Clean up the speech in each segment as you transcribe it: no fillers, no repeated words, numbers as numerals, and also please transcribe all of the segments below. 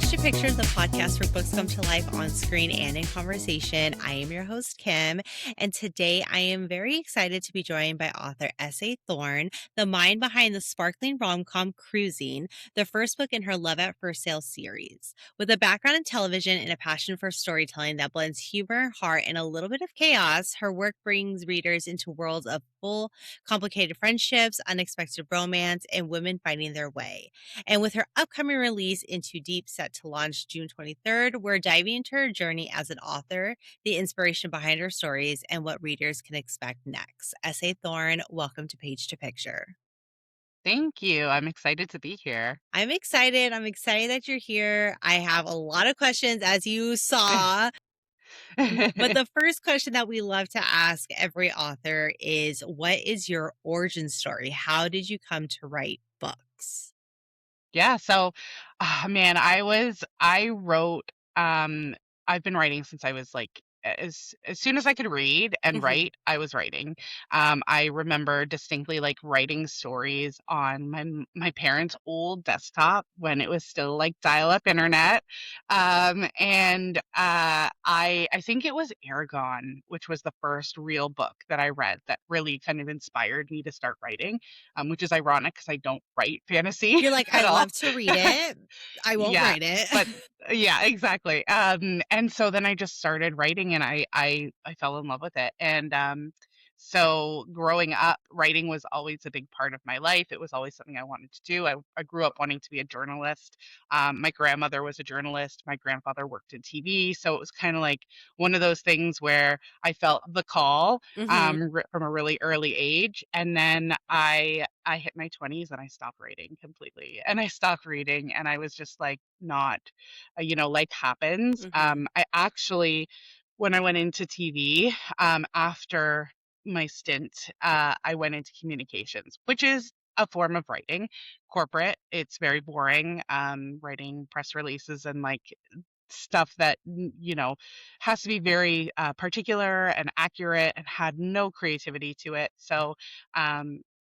Page to Picture, the podcast where books come to life on screen and in conversation. I am your host, Kim, and today I am very excited to be joined by author S.A Thorne, the mind behind the sparkling rom-com Cruising, the first book in her Love at First Sale series. With a background in television and a passion for storytelling that blends humor, heart, and a little bit of chaos, her work brings readers into worlds of full, complicated friendships, unexpected romance, and women finding their way. And with her upcoming release Into Deep set to launch June 23rd, we're diving into her journey as an author, the inspiration behind her stories, and what readers can expect next. S.A Thorne, welcome to Page to Picture. Thank you. I'm excited to be here. I'm excited. I'm excited that you're here. I have a lot of questions, as you saw. But the first question that we love to ask every author is, what is your origin story? How did you come to write books? Yeah, so, man, I wrote, I've been writing since I was like, as soon as I could read and Mhm. write, I was writing. I remember distinctly like writing stories on my parents' old desktop when it was still like dial-up internet. And I think it was Aragon, which was the first real book that I read that really kind of inspired me to start writing, which is ironic because I don't write fantasy You're like, at I all. love to read it. I won't Yeah, write it. but yeah, exactly. And so then I just started writing and I fell in love with it. And so growing up, writing was always a big part of my life. It was always something I wanted to do. I grew up wanting to be a journalist. My grandmother was a journalist. My grandfather worked in TV. So it was kind of like one of those things where I felt the call Mhm. from a really early age. And then I hit my 20s and I stopped writing completely. And I stopped reading and I was just like not life happens. Mhm. I actually when I went into TV after my stint, I went into communications, which is a form of writing. Corporate, it's very boring, writing press releases and like stuff that has to be very particular and accurate and had no creativity to it. So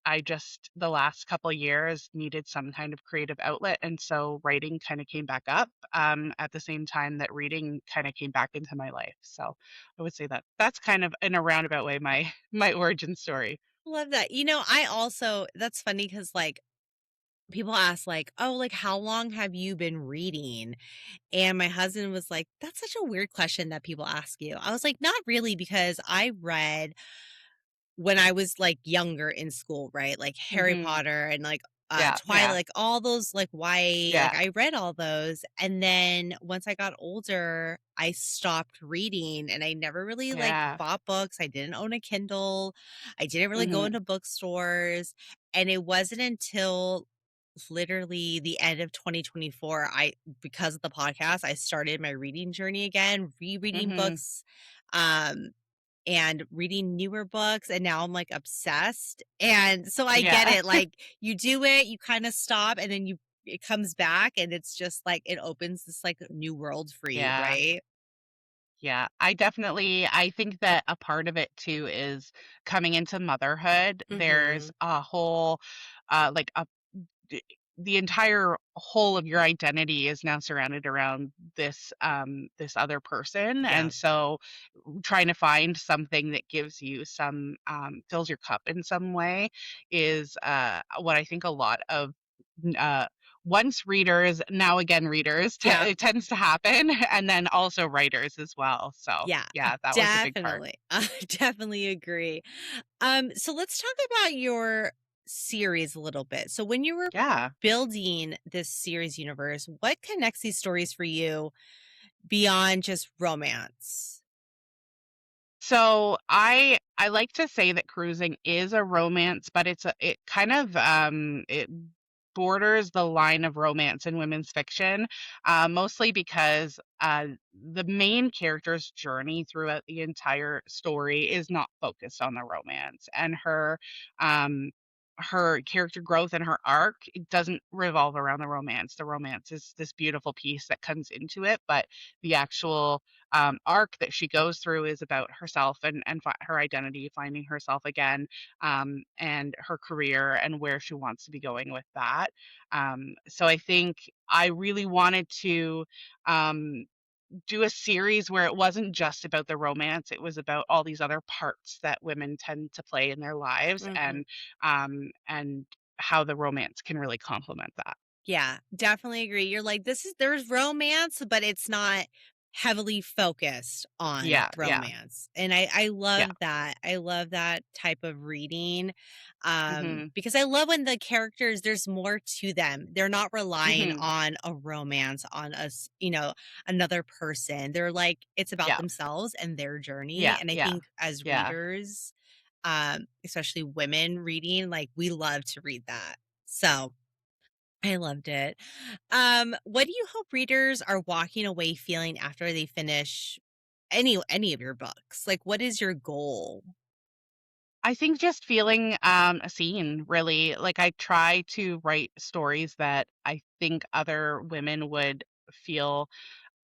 I just the last couple years needed some kind of creative outlet, and so writing kind of came back up at the same time that reading kind of came back into my life. So I would say that that's kind of in a roundabout way my my origin story. Love that. I also, that's funny because, like, people ask, like, oh, like, how long have you been reading? And my husband was like, that's such a weird question that people ask you. I was like, not really, because I read when I was, like, younger in school, right? Like Harry Hmm. Potter and, like, Yeah, Twilight, yeah, like, all those, like, YA, like, yeah, I read all those, and then once I got older, I stopped reading, and I never really, like, yeah. bought books. I didn't own a Kindle. I didn't really go Hmm. into bookstores, and it wasn't until literally the end of 2024, because of the podcast, I started my reading journey again, rereading Hmm. books, um, and reading newer books, and now I'm, like, obsessed, and so I get Yeah. it, like, you do it, you kinda stop, and then it comes back, and it's just, like, it opens this, like, new world for you, Yeah. right? Yeah, I think that a part of it too is coming into motherhood. There's Mhm. a whole, like d- the entire whole of your identity is now surrounded around this other person, Yeah. and so trying to find something that gives you some fills your cup in some way is what I think a lot of uh, once readers, now again readers, Yeah. it tends to happen, and then also writers as well. So Yeah. yeah, that was a big part. Definitely. I definitely agree. So let's talk about your series a little bit. So when you were Yeah. building this series universe, what connects these stories for you beyond just romance? So I like to say that cruising is a romance, but it kind of it borders the line of romance in women's fiction, mostly because the main character's journey throughout the entire story is not focused on the romance, and um her character growth and her arc, it doesn't revolve around the romance. The romance is this beautiful piece that comes into it, but the actual arc that she goes through is about herself and her identity, finding herself again, and her career and where she wants to be going with that. So I think I really wanted to um, do a series where it wasn't just about the romance, it was about all these other parts that women tend to play in their lives, Mhm. and how the romance can really complement that. Yeah, definitely agree. You're like, there's romance, but it's not heavily focused on Yeah, yeah, romance. And I yeah. love that. I love that type of reading. Mhm, Because I love when the characters, there's more to them. They're not relying mhm. on a romance, on us, another person. They're like, it's about Yeah, themselves and their journey. yeah, And I yeah, think as yeah. readers, especially women reading, like we love to read that. So I loved it. What do you hope readers are walking away feeling after they finish any of your books? Like, what is your goal? I think just feeling seen, really. Like, I try to write stories that I think other women would feel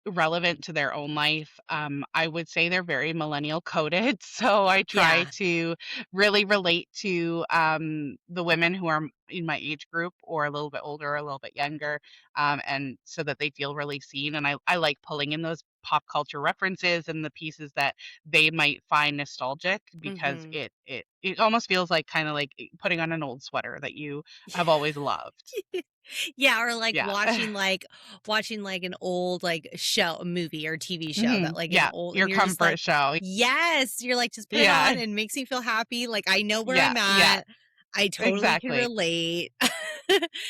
relevant to their own life. I would say they're very millennial coded, so I try Yeah. to really relate to the women who are in my age group or a little bit older, or a little bit younger, and so that they feel really seen. And I like pulling in those pop culture references and the pieces that they might find nostalgic, because Mhm. it almost feels like kind of like putting on an old sweater that you have always loved. Yeah, or like Yeah. watching an old like show, a movie or TV show that like is Yeah, old and your you're just comfort like, show. "Yes." You're like, "Just put it Yeah. on and it makes me feel happy." Like I know where Yeah, I'm yeah, at. I totally can exactly. relate.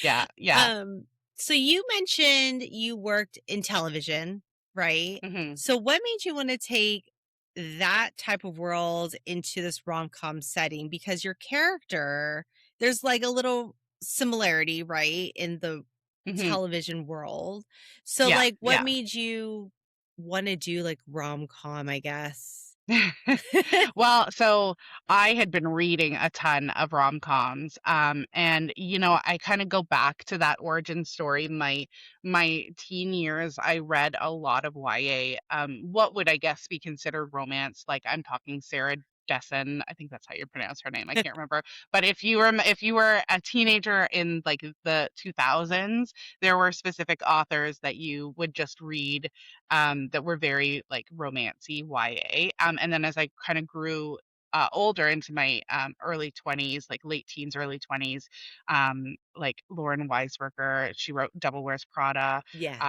Yeah, yeah. Um, so you mentioned you worked in television, right? Mhm, So what made you want to take that type of world into this rom-com setting? Because your character, there's like a little similarity, right, in the mhm. television world. So Yeah, like what yeah. made you want to do like rom-com, I guess? Well, so I had been reading a ton of rom-coms, and, I kinda go back to that origin story. My teen years, I read a lot of YA, what would I guess be considered romance, like, I'm talking Sarah Dessen, I think that's how you pronounce her name, I can't remember, but if you were a teenager in, like, the 2000s, there were specific authors that you would just read, that were very like romancy YA. And then as I kind of grew older into my early 20s, like late teens, early 20s, like Lauren Weisberger, she wrote Devil Wears Prada, Yeah.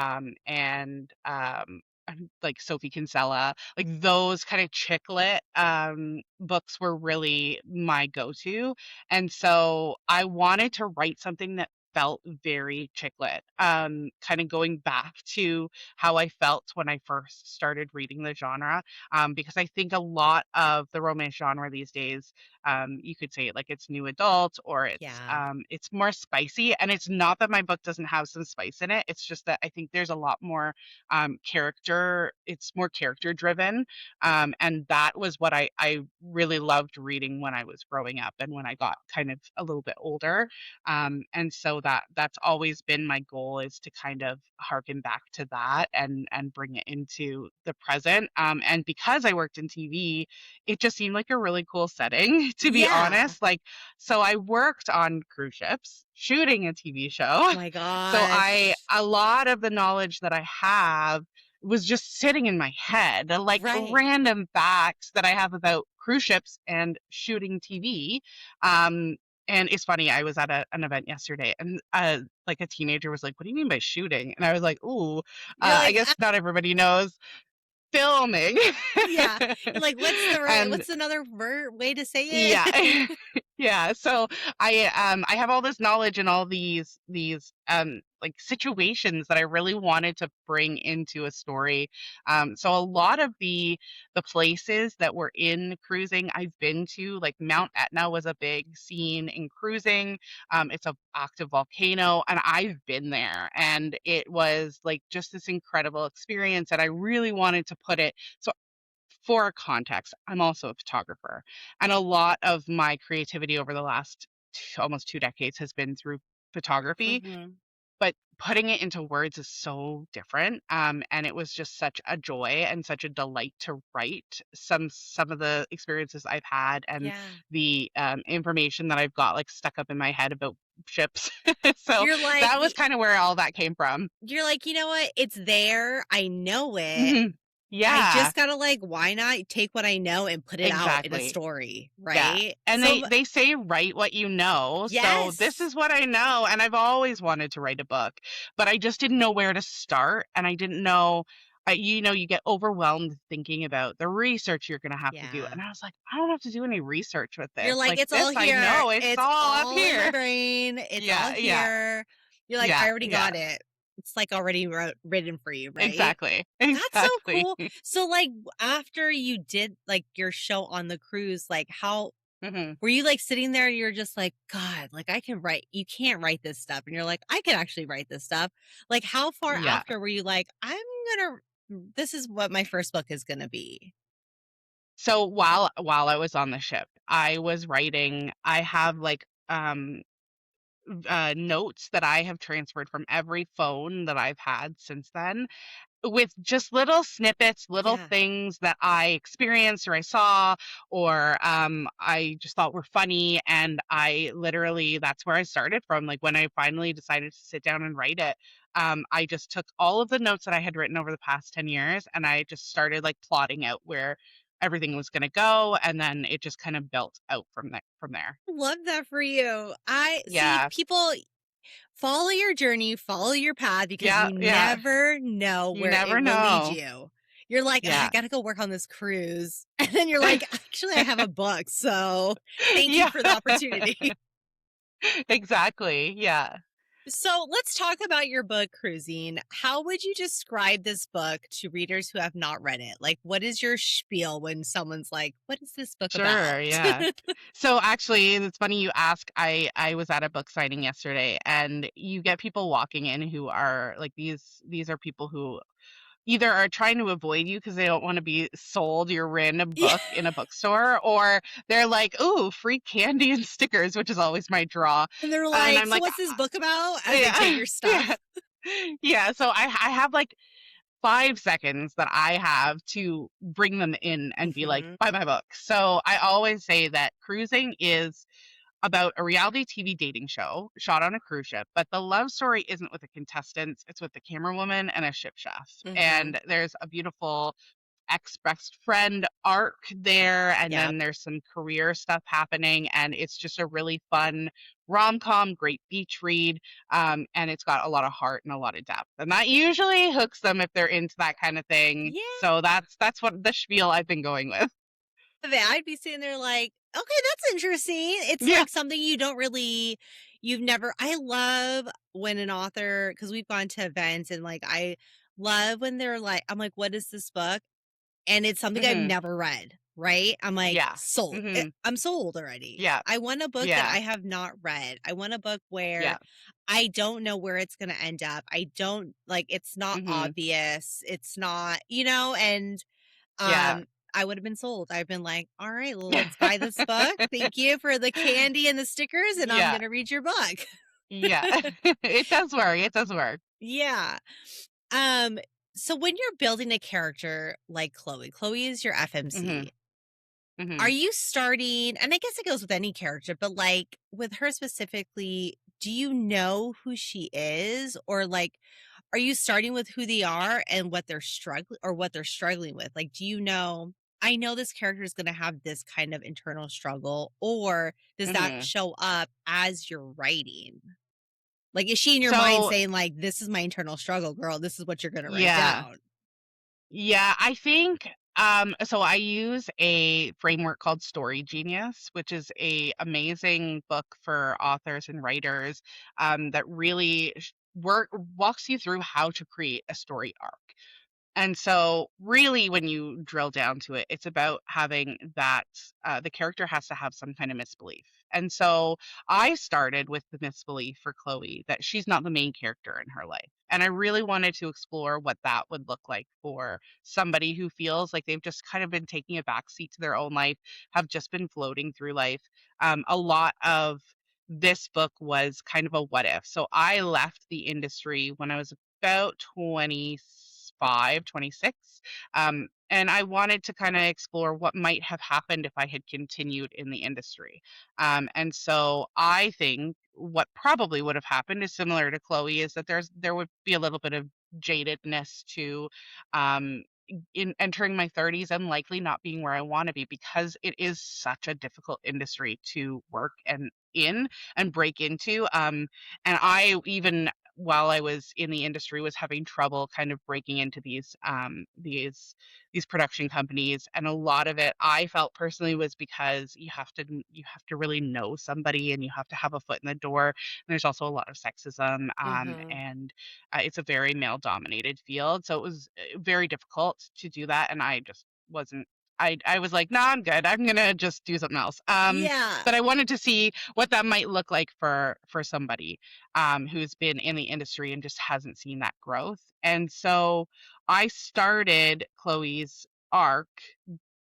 and like Sophie Kinsella, like those kind of chick lit books were really my go-to. And so I wanted to write something that felt very chick lit, kind of going back to how I felt when I first started reading the genre. Because I think a lot of the romance genre these days, you could say like it's new adult, or Yeah. it's more spicy. And it's not that my book doesn't have some spice in it. It's just that I think there's a lot more character. It's more character driven, and that was what I really loved reading when I was growing up and when I got kind of a little bit older. And so that's always been my goal, is to kind of harken back to that and bring it into the present. And because I worked in TV, it just seemed like a really cool setting, to be Yeah. honest. Like, so I worked on cruise ships shooting a TV show. My So gosh. a lot of the knowledge that I have was just sitting in my head, like Right. random facts that I have about cruise ships and shooting TV. Um, and it's funny, I was at an event yesterday, and like a teenager was like, "What do you mean by shooting?" And I was like, "Ooh, You're I like, guess not everybody knows filming." yeah. You're like, And what's another way to say yeah. it? Yeah, so I have all this knowledge and all these like situations that I really wanted to bring into a story. So a lot of the places that were in cruising I've been to, like Mount Etna was a big scene in cruising. It's a active volcano, and I've been there, and it was like just this incredible experience, and I really wanted to put it. So for context, I'm also a photographer, and a lot of my creativity over the last almost 2 decades has been through photography, Mhm. but putting it into words is so different, and it was just such a joy and such a delight to write some of the experiences I've had and Yeah. the, information that I've got, like, stuck up in my head about ships. So, You're like that was y kinda where all that came from. you're like, "You know what? It's there. I know it. Mhm. I Yeah, just gotta, like, why not take what I know and put it out in a exactly. story," Yeah, right? and So they say write what you know, so this yes. is what I know, and I've always wanted to write a book, but I just didn't know where to start, and I didn't know you get overwhelmed thinking about the research you're gonna have to do, Yeah. and I was like, "I don't have to do any research with You're this, like, like, "It's all this I here. know, it's It's all up all in my here." brain. It's all Yeah, yeah, here." You're like, yeah, "I already yeah, got it." It's, like, already written for you, right? exactly, That's so exactly. cool. So, like, after you did, like, your show on the cruise, like, how Mhm, were you, like, sitting there and you're just like, "God, like, I can write you can't write this stuff." And you're like, "I can actually write this stuff." Like, how far yeah. after were you like, gonna this is what my first book is gonna be?" So while I was on the ship, I was writing I have, like, notes that I have transferred from every phone that I've had since then, with just little snippets, little Yeah. things that I experienced or I saw or I just thought were funny. And I literally, that's where I started from. Like when I finally decided to sit down and write it, I just took all of the notes that I had written over the past 10 years and I just started like plotting out where everything was going to go. And then it just kind of built out from there. Love that for you. I see Yeah. people follow your journey, follow your path because Yeah. you Yeah. never know You where never it will lead know. you. You're like, "Ugh, I Yeah. gotta go work on this cruise." And then you're like, "Actually, I have a book, so thank you Yeah. for the opportunity." Exactly. Yeah. So let's talk about your book, Cruising. How would you describe this book to readers who have not read it? Like, what is your spiel when someone's like, "What is this book about?" Sure, yeah. So actually, it's funny you ask. I was at a book signing yesterday, and you get people walking in who are like these are people who either are trying to avoid you because they don't want to be sold your random Yeah. book in a bookstore, or they're like, "Ooh, free candy and stickers," which is always my draw. And they're And like, I'm "So like, what's this book about?" As they take yeah, your yeah, stuff. yeah. So I have like 5 seconds that I have to bring them in and be like, Mhm. "Buy my book." So I always say that cruising is about a reality TV dating show shot on a cruise ship, but the love story isn't with the contestants, it's with the camerawoman and a ship chef. Mhm. And there's a beautiful ex-best friend arc there, and Yep. then there's some career stuff happening, and it's just a really fun rom-com, great beach read, and it's got a lot of heart and a lot of depth, and that usually hooks them if they're into that kind of thing. Yeah. So that's what the spiel I've been going with. I'd be sitting there like, "Okay, that's interesting." It's Yeah. like something you don't really you've never I love when an author because 'cause we've gone to events and, like, I love when they're like I'm like, "What is this book?" And it's something I've Mhm. never read, right? I'm like, Yeah. "Sold." Mhm. I'm sold already. Yeah. I want a book that Yeah. I have not read. I want a book where Yeah. I don't know where it's gonna end up. I don't like, it's not Mhm. obvious. It's not and Yeah. um, I would have been sold. I've been like, "All right, well, let's buy this book. Thank you for the candy and the stickers, and I'm Yeah. gonna read your book." Yeah. It does work, it does work. Yeah. Um, so when you're building a character like Chloe is your Mhm. FMC. Are Mhm. you starting and I guess it goes with any character, but, like, with her specifically, do you know who she is? Or, like, are you starting with who they are and what they're struggling with? Like, do you know, "I know this character is gonna have this kind of internal struggle," or does that Mhm. show up as you're writing? Like, is she in your mind So saying, like, "This is my internal struggle, girl. This is what you're gonna write yeah. down." Yeah, I think, so I use a framework called Story Genius, which is a amazing book for authors and writers, that really walks you through how to create a story arc. And so, really, when you drill down to it, it's about having that the character has to have some kind of misbelief. And so, I started with the misbelief for Chloe that she's not the main character in her life. And I really wanted to explore what that would look like for somebody who feels like they've just kind of been taking a backseat to their own life, have just been floating through life. A lot of this book was kind of a what if. So I left the industry when I was about 25, 26. And I wanted to kind of explore what might have happened if I had continued in the industry. And so I think what probably would have happened is similar to Chloe, is that there would be a little bit of jadedness to um, in entering my 30s and likely not being where I want to be, because it is such a difficult industry to work and break into. And I, even while I was in the industry, was having trouble kind of breaking into these production companies. And a lot of it I felt personally was because you have to really know somebody, and you have to have a foot in the door. And there's also a lot of sexism, Mhm. and it's a very male dominated field. So it was very difficult to do that. And I just wasn't. I was like, nah, I'm good. I'm gonna just do something else. Yeah. But I wanted to see what that might look like for somebody who's been in the industry and just hasn't seen that growth. And so I started Chloe's arc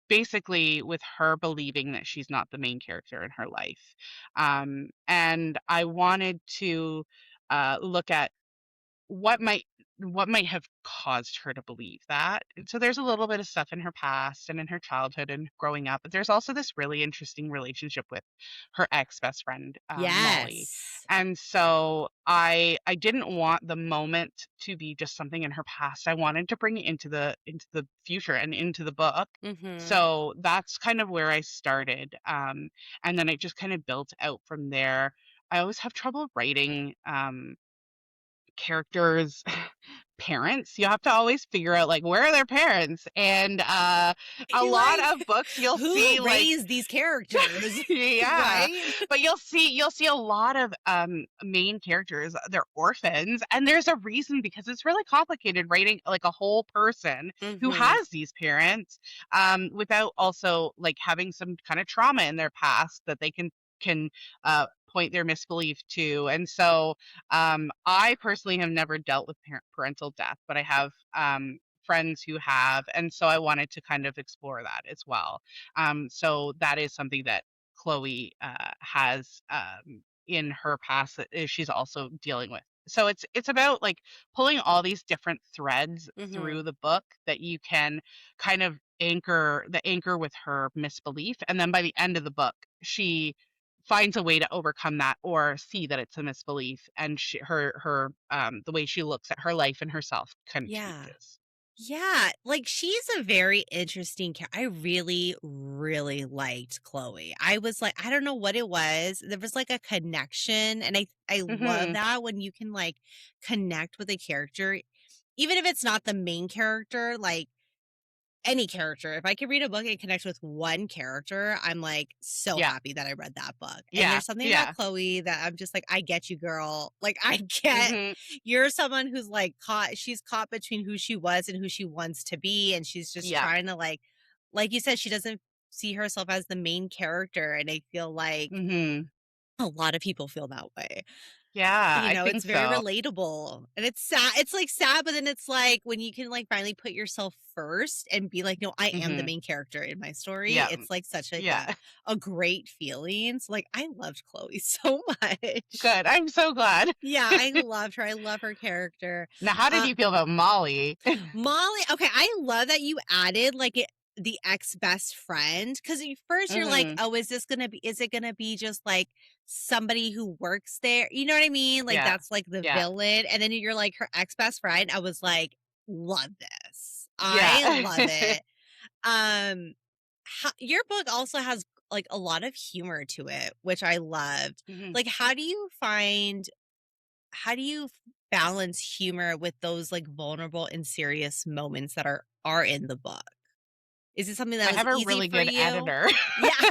basically with her believing that she's not the main character in her life. And I wanted to look at what might what might have caused her to believe that. And so there's a little bit of stuff in her past and in her childhood and growing up, but there's also this really interesting relationship with her ex best friend, Molly. Yes. And so I didn't want the moment to be just something in her past. I wanted to bring it into the future and into the book. Mhm. So that's kind of where I started, and then it just kind of built out from there. I always have trouble writing characters' parents. You have to always figure out, like, where are their parents? And a You're lot like, of books you'll "Who see, like, raised these characters?" yeah, Right? but you'll see a lot of main characters, they're orphans, and there's a reason, because it's really complicated writing like a whole person who Mhm. has these parents, without also like having some kind of trauma in their past that they can point their misbelief to. And so I personally have never dealt with parental death, but I have friends who have, and so I wanted to kind of explore that as well. So that is something that Chloe has in her past that she's also dealing with. So it's about like pulling all these different threads through Mhm. the book that you can kind of anchor with her misbelief, and then by the end of the book, she finds a way to overcome that or see that it's a misbelief, and the way she looks at her life and herself kind of Yeah. changes. Yeah, like, she's a very interesting I really, really liked Chloe. I was like, I don't know what it was. There was, like, a connection, and I love Mhm. that when you can, like, connect with a character, even if it's not the main character, like, any character. If I could read a book and connect with one character, I'm, like, so Yeah. happy that I read that book, and Yeah. there's something about Yeah. Chloe that I'm just like, "I get you, girl." Like, I get Mhm. you're someone who's, like, she's caught between who she was and who she wants to be, and she's just Yeah. trying to, like you said, she doesn't see herself as the main character, and I feel like Mhm. a lot of people feel that way. Yeah, You I know, it's think very so. relatable, and it's sad it's, like, sad, but then it's, like, when you can, like, finally put yourself first and be like, "No, I am the Mhm. main character in my story," Yeah. it's, like, such, like, Yeah. a great feeling, so, like, I loved Chloe so much. Good. I'm so glad. Yeah, I loved her, I love her character. Now, how did Uh, you feel about Molly? Molly, okay, I love that you added, like, the ex-best friend, 'cause at first you're like, Mhm. "Oh, is it gonna be just, like, somebody who works there?" You know what I mean? Like, Yeah. that's, like, the Yeah. villain, and then you're like, her ex-best friend, I was like, "Love this. Yeah. I love it." Um, your book also has, like, a lot of humor to it, which I loved. Mhm. Like, how do you balance humor with those, like, vulnerable and serious moments that are in the book? Is it something that I was have a easy really for good you? editor. Yeah.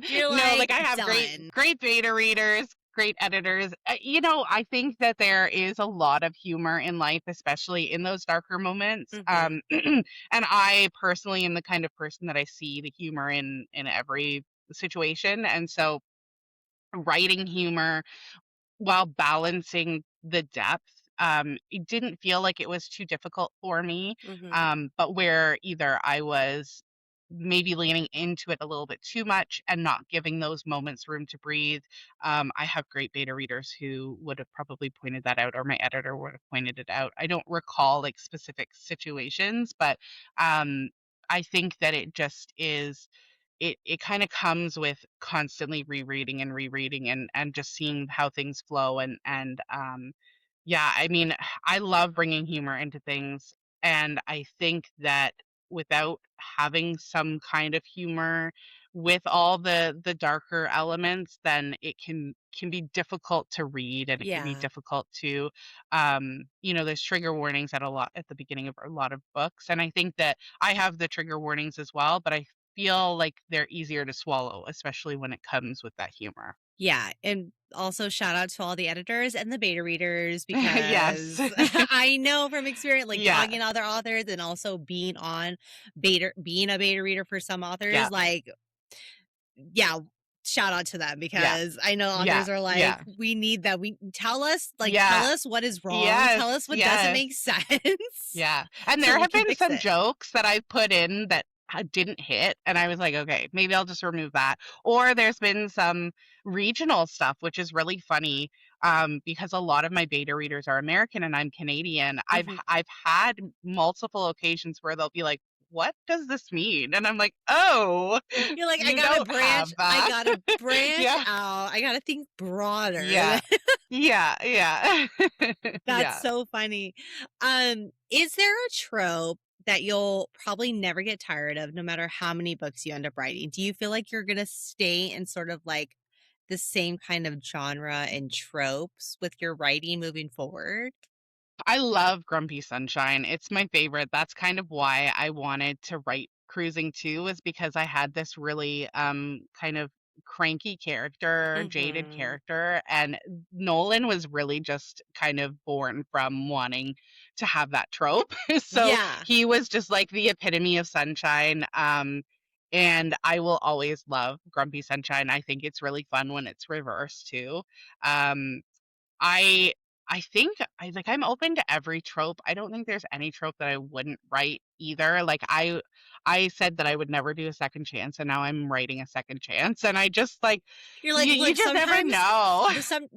You're No, like, like, I have "Done." great beta readers, great editors. I think that there is a lot of humor in life, especially in those darker moments. Mhm, And I personally am the kind of person that I see the humor in every situation, and so writing humor while balancing the depth, it didn't feel like it was too difficult for me, mhm, but where either I was maybe leaning into it a little bit too much and not giving those moments room to breathe. I have great beta readers who would have probably pointed that out, or my editor would have pointed it out. I don't recall like specific situations, but um, I think that it just is it kind of comes with constantly rereading and rereading and just seeing how things flow and yeah, I mean, I love bringing humor into things, and I think that without having some kind of humor with all the darker elements, then it can be difficult to read, and it can be Yeah. difficult to there's trigger warnings at the beginning of a lot of books, and I think that I have the trigger warnings as well, but I feel like they're easier to swallow, especially when it comes with that humor. Yeah, and also shout out to all the editors and the beta readers Yes. because I know from experience, like Yeah. talking to other authors and also being a beta reader for some authors, Yeah. like, yeah, shout out to them Yeah. because I know Yeah. authors are like, Yeah. we need that. We tell Yeah. us what is wrong, Yes. tell us what doesn't Yes. make sense Yeah, and so there we have can been fix some it. jokes that I put in that didn't hit, and I was like, "Okay, maybe I'll just remove that." Or there's been some regional stuff, which is really funny, because a lot of my beta readers are American and I'm Canadian. Mhm. I've had multiple occasions where they'll be like, "What does this mean?" And I'm like, "Oh, You're like, you don't have I that." gotta branch Yeah, out. I gotta think broader. yeah, yeah, yeah, That's yeah. so funny. Is there a trope that you'll probably never get tired of no matter how many books you end up writing? Do you feel like you're gonna stay in sort of like the same kind of genre and tropes with your writing moving forward? I love Grumpy Sunshine. It's my favorite. That's kind of why I wanted to write Cruising too, was because I had this really kind of cranky character, jaded Mhm. character, and Nolan was really just kind of born from wanting to have that trope. So Yeah. he was just like the epitome of sunshine. And I will always love Grumpy Sunshine. I think it's really fun when it's reversed too. Um, I I think I'm open to every trope. I don't think there's any trope that I wouldn't write either. Like I said that I would never do a second chance, and now I'm writing a second chance, and I just like You're like, you look, just never sometimes know. the some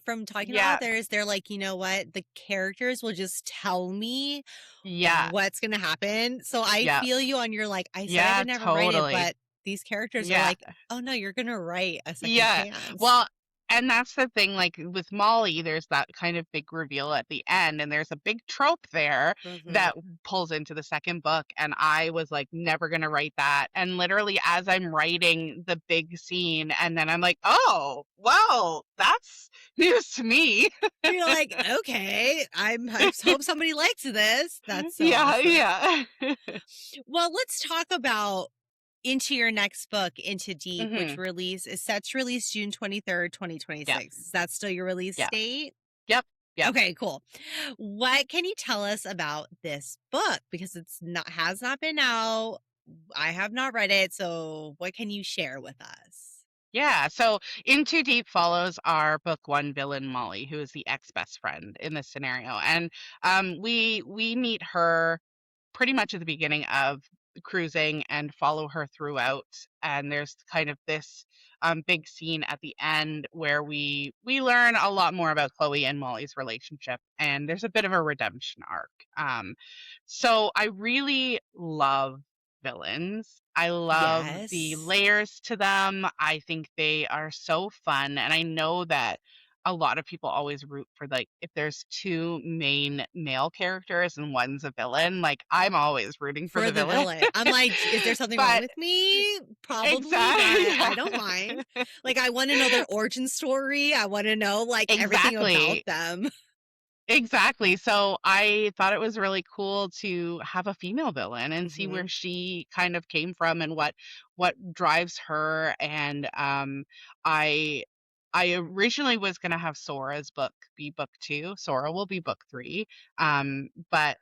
from talking to Yeah. authors, they're like, you know what? The characters will just tell me Yeah. what's gonna happen. So I Yeah. feel you on your like, I said I Yeah, would never write it, totally. but these characters are Yeah. like, oh no, you're gonna write a second Yeah. chance. Well, and that's the thing, like with Molly, there's that kind of big reveal at the end, and there's a big trope there Hmm. that pulls into the second book. And I was like, never gonna write that. And literally, as I'm writing the big scene, and then I'm like, oh, well, that's news to me. You're like, okay, I hope somebody likes this. That's so Yeah, awesome. yeah. Well, let's talk about into your next book, Into Deep, which Hmm. is set to release June 23rd, Yeah, 2026. Is that still your release yeah. date? Yep, yep. Okay, cool. What can you tell us about this book? Because it's not has not been out. I have not read it, so what can you share with us? Yeah, so In Too Deep follows our book one villain, Molly, who is the ex-best friend in this scenario. And we meet her pretty much at the beginning of cruising and follow her throughout. And there's kind of this big scene at the end where we learn a lot more about Chloe and Molly's relationship, and there's a bit of a redemption arc. So I really love villains. I love the Yes. layers to them. I think they are so fun, and I know that a lot of people always root for, like, if there's two main male characters and one's a villain, like, I'm always rooting for For the the villain. villain. I'm like, "Is there something wrong But with me? Probably, exactly, but yeah. I don't mind." Like, I wanna know their origin story. I wanna know, like, everything about Exactly. them. Exactly. So I thought it was really cool to have a female villain and see where Mhm. she kind of came from and what drives her. And I I originally was gonna have Sora's book be book two. Sora will be book three. But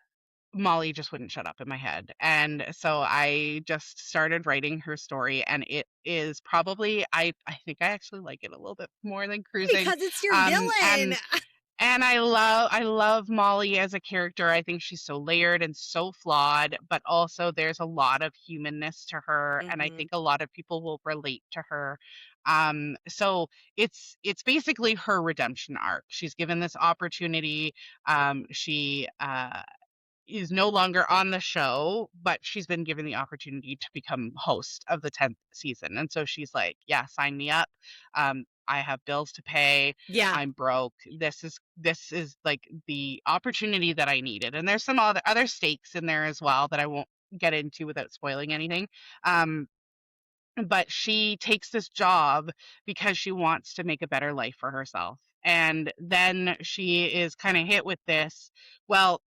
Molly just wouldn't shut up in my head. And so I just started writing her story, and it is probably I think I actually like it a little bit more than Cruising. Because it's your And villain. And I love Molly as a character. I think she's so layered and so flawed, but also there's a lot of humanness to her, and I Mhm. think a lot of people will relate to her. So it's basically her redemption arc. She's given this opportunity. She is no longer on the show, but she's been given the opportunity to become host of the 10th season. And so she's like, yeah, sign me up. I have bills to pay. Yeah. I'm broke. This is like the opportunity that I needed. And there's some other stakes in there as well that I won't get into without spoiling anything. Um, but she takes this job because she wants to make a better life for herself. And then she is kind of hit with this. Well,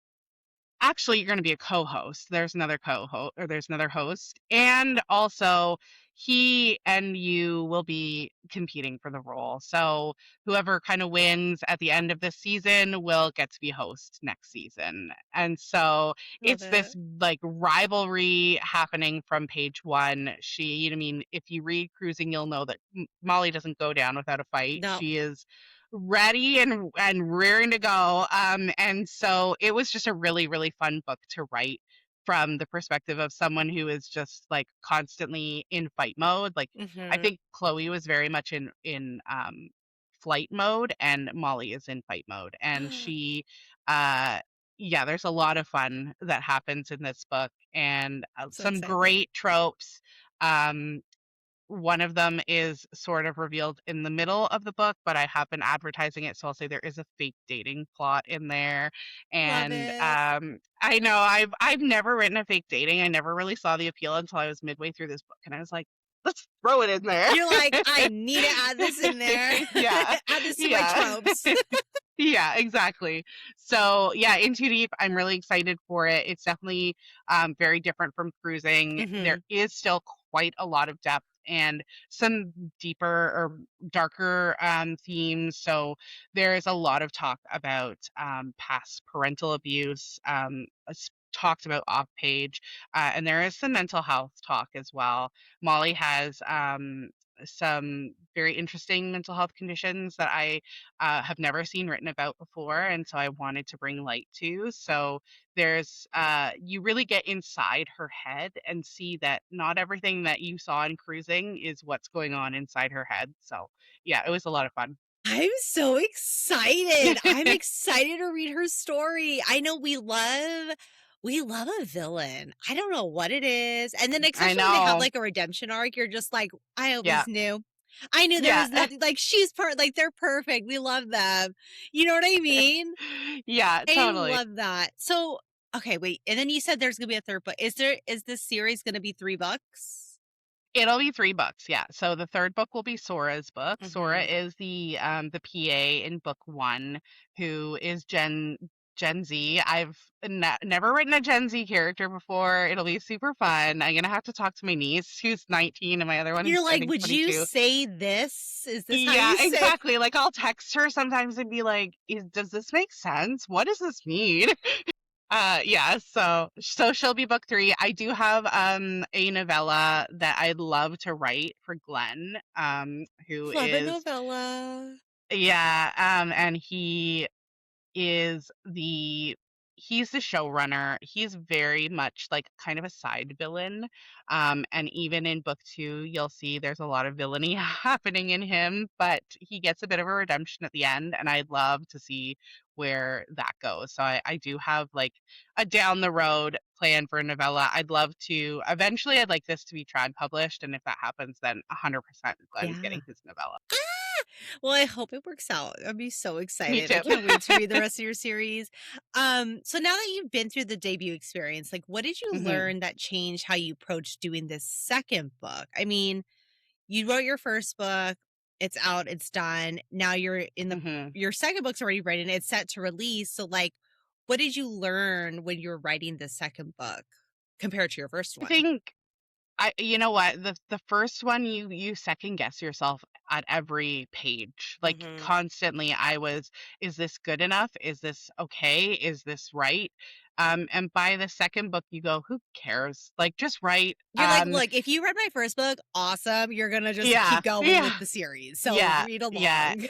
actually, you're gonna be a co-host. There's another co-host, or there's another host, and also he and you will be competing for the role. So whoever kind of wins at the end of this season will get to be host next season. And so Love it's this it. like rivalry happening from page one. I mean, if you read Cruising, you'll know that Molly doesn't go down without a fight. No. She is ready and rearing to go. And so it was just a really, really fun book to write from the perspective of someone who is just like constantly in fight mode. Like I Mhm. think Chloe was very much in flight mode, and Molly is in fight mode. And she uh yeah, there's a lot of fun that happens in this book, and So some excited. great tropes. Um one of them is sort of revealed in the middle of the book, but I have been advertising it, so I'll say there is a fake dating plot in there. Love And it. I know I've never written a fake dating. I never really saw the appeal until I was midway through this book, and I was like, let's throw it in there. You're like, "I need to add this in there. Yeah, Add this to my yeah. tropes." Yeah, exactly. So yeah, In Too Deep, I'm really excited for it. It's definitely very different from Cruising. There Mhm. is still quite a lot of depth and some deeper or darker themes. So there is a lot of talk about past parental abuse, talked about off page, and there is some mental health talk as well. Molly has some very interesting mental health conditions that I have never seen written about before, and so I wanted to bring light to. So there's you really get inside her head and see that not everything that you saw in Cruising is what's going on inside her head. So yeah, it was a lot of fun. I'm so excited. I'm excited to read her story. I know we love a villain. I don't know what it is. And then I especially when they have know. like a redemption arc, you're just like, I Yeah. always knew. I knew there Yeah. was nothing like she's like they're perfect. We love them. You know what I mean? Yeah, I totally. love that. So, okay, wait. And then you said there's gonna be a third book. Is this series gonna be 3 books? It'll be 3 books, yeah. So the 3rd book will be Sora's book. Sora Mhm. is the PA in book 1 who is Gen Z. I've never written a Gen Z character before. It'll be super fun. I'm gonna have to talk to my niece who's 19 and my other one You're who's I like, think "Would you 22. say this? Is this how Yeah, you say?" exactly. Like I'll text her sometimes and be like, does this make sense? What does this mean?" Yeah, so she'll be book 3. I do have a novella that I'd love to write for Glenn, who Love a is novella. yeah, and is the he's the showrunner. He's very much like kind of a side villain. And even in book 2, you'll see there's a lot of villainy happening in him, but he gets a bit of a redemption at the end, and I'd love to see where that goes. So I do have like a down the road plan for a novella. I'd like this to be trad published, and if that happens, then 100% Glenn's Yeah. getting his novella. Well, I hope it works out. I'd be so Me excited. I too. can't wait to read the rest of your series. So now that you've been through the debut experience, like what did you Hmm. learn that changed how you approach doing this second book? I mean, you wrote your first book, it's out, it's done. Now you're in the Hmm. your second book's already written, it's set to release. So like what did you learn when you were writing the second book compared to your first I one? think you know what? The first one you second guess yourself at every page. Like Mhm. constantly is this good enough? Is this okay? Is this right? And by the second book you go, who cares? Like just write. You're like, "Look, if you read my first book, awesome. You're gonna just Yeah. keep going with Yeah. the series. So Yeah. read Yeah. along."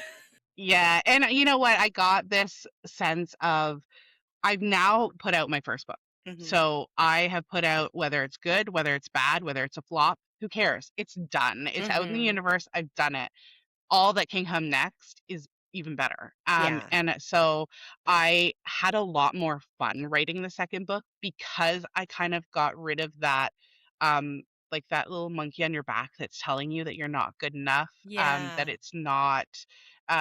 Yeah, and you know what? I got this sense of I've now put out my first book. Mhm. So I have put out whether it's good, whether it's bad, whether it's a flop, who cares? It's done. It's out in the Mhm. universe. I've done it. All that can come next is even better. Yeah. And so I had a lot more fun writing the second book because I kind of got rid of that, um, like that little monkey on your back that's telling you that you're not good enough, that Yeah. it's not,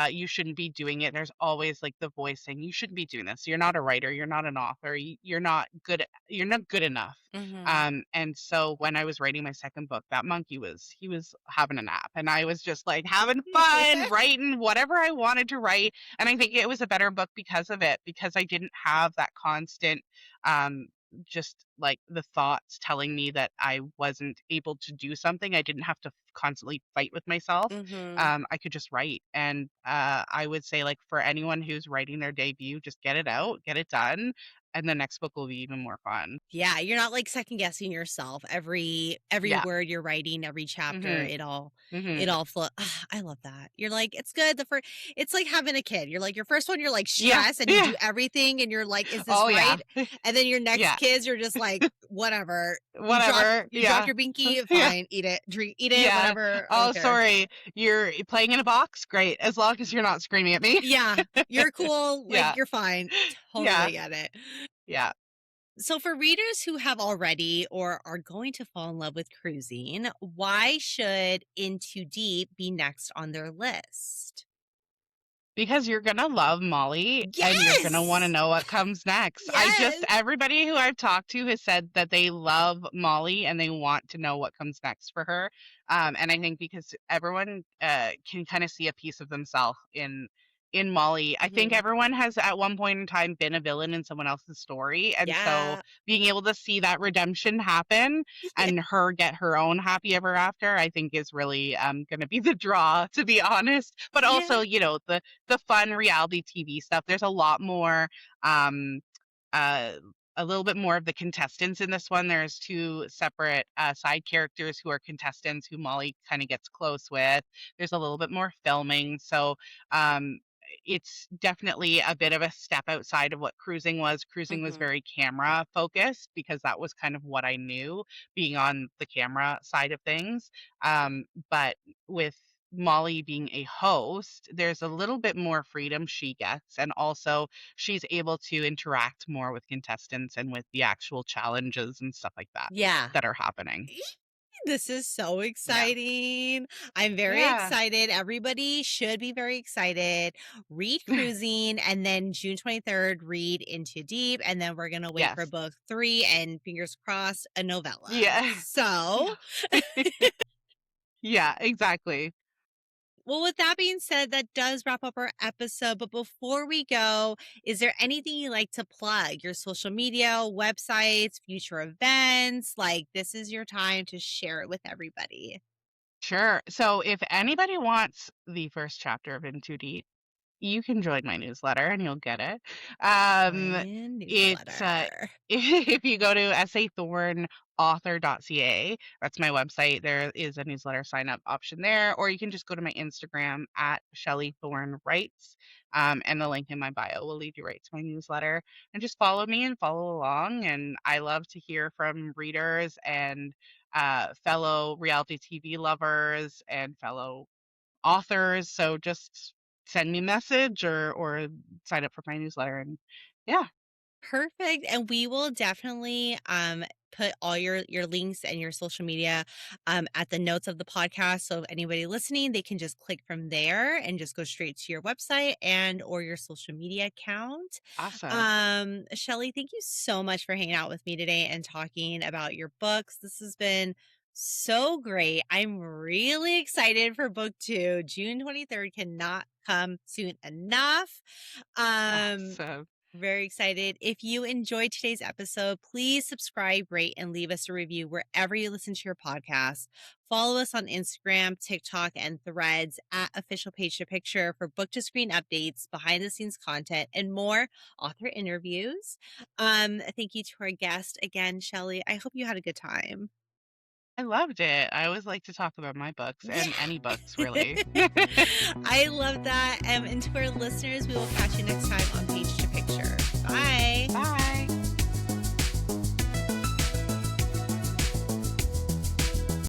you shouldn't be doing it. There's always like the voice saying you shouldn't be doing this. You're not a writer. You're not an author. You're not good. You're not good enough. Mhm. And so when I was writing my second book, that monkey he was having a nap and I was just like having fun writing whatever I wanted to write. And I think it was a better book because of it, because I didn't have that constant, um, just like the thoughts telling me that I wasn't able to do something. I didn't have to constantly fight with myself. Mhm. I could just write. And I would say, like, for anyone who's writing their debut, just get it out, get it done, and the next book will be even more fun. Yeah, you're not, like, second guessing yourself. Every Yeah. word you're writing, every chapter, Mhm. Mhm. I love that. You're like, "It's good." It's like having a kid. You're like, your first one, you're, like, Yeah. stressed and you Yeah. do everything and you're like, "Is this Oh, yeah. right?" And then your next Yeah. kids, you're just like, "Whatever." Whatever. You drop Yeah. your binky, Yeah. fine, eat it, Yeah. whatever, I don't "Oh, care. sorry. You're playing in a box? Great, as long as you're not screaming at me." Yeah, you're cool, like, Yeah. you're fine. Yeah. Totally get it. Yeah. So, for readers who have already or are going to fall in love with cruising, why should In Too Deep be next on their list? Because you're gonna love Molly and you're gonna wanna Yes! know what comes next. Yes! Everybody who I've talked to has said that they love Molly and they want to know what comes next for her. And I think because everyone, can kinda see a piece of themselves in Molly. I think Mhm. everyone has at one point in time been a villain in someone else's story, and so Yeah. being able to see that redemption happen Yeah. and her get her own happy ever after, I think is really, gonna be the draw, to be honest. But Yeah. also, the fun reality TV stuff. There's a lot more, um, uh, a little bit more of the contestants in this one. There's two separate side characters who are contestants who Molly kind of gets close with. There's a little bit more filming. So um, it's definitely a bit of a step outside of what cruising was. Cruising was Mhm. very camera focused because that was kind of what I knew being on the camera side of things. But with Molly being a host, there's a little bit more freedom she gets. And also, she's able to interact more with contestants and with the actual challenges and stuff like that Yeah. that are happening. This is so Yeah. exciting. I'm very Yeah. excited. Everybody should be very excited. Read Cruising, and then June 23rd, read Into Deep. And then we're going to wait for Yes. book three and fingers crossed, a novella. Yeah. So, Yeah. Yeah, exactly. well, with that being said, that does wrap up our episode. But before we go, is there anything you like to plug? Your social media, websites, future events? Like, this is your time to share it with everybody. Sure. So if anybody wants the first chapter of In Too Deep, you can join my newsletter and you'll get it. Um, Join it's newsletter. if you go to sathorneauthor.ca, that's my website. There is a newsletter sign up option there, or you can just go to my Instagram at Shelley Thorne Writes, and the link in my bio will lead you right to my newsletter. And just follow me and follow along. And I love to hear from readers and fellow reality TV lovers and fellow authors. So just send me a message or sign up for my newsletter and yeah, Perfect. And we will definitely put all your links and your social media at the notes of the podcast. So if anybody listening, they can just click from there and just go straight to your website and or your social media account. awesome. Shelly, thank you so much for hanging out with me today and talking about your books. This has been so great. I'm really excited for book two. June 23rd cannot come soon enough. Um Awesome. very excited. If you enjoyed today's episode, please subscribe, rate, and leave us a review wherever you listen to your podcast. Follow us on Instagram, TikTok, and Threads at Official Page to Picture for book to screen updates, behind the scenes content, and more author interviews. Thank you to our guest again, Shelly. I hope you had a good time. I loved it. I always like to talk about my books Yeah. and any books, really. I love that. And to our listeners, we will catch you next time on Page to Picture. Bye. Bye.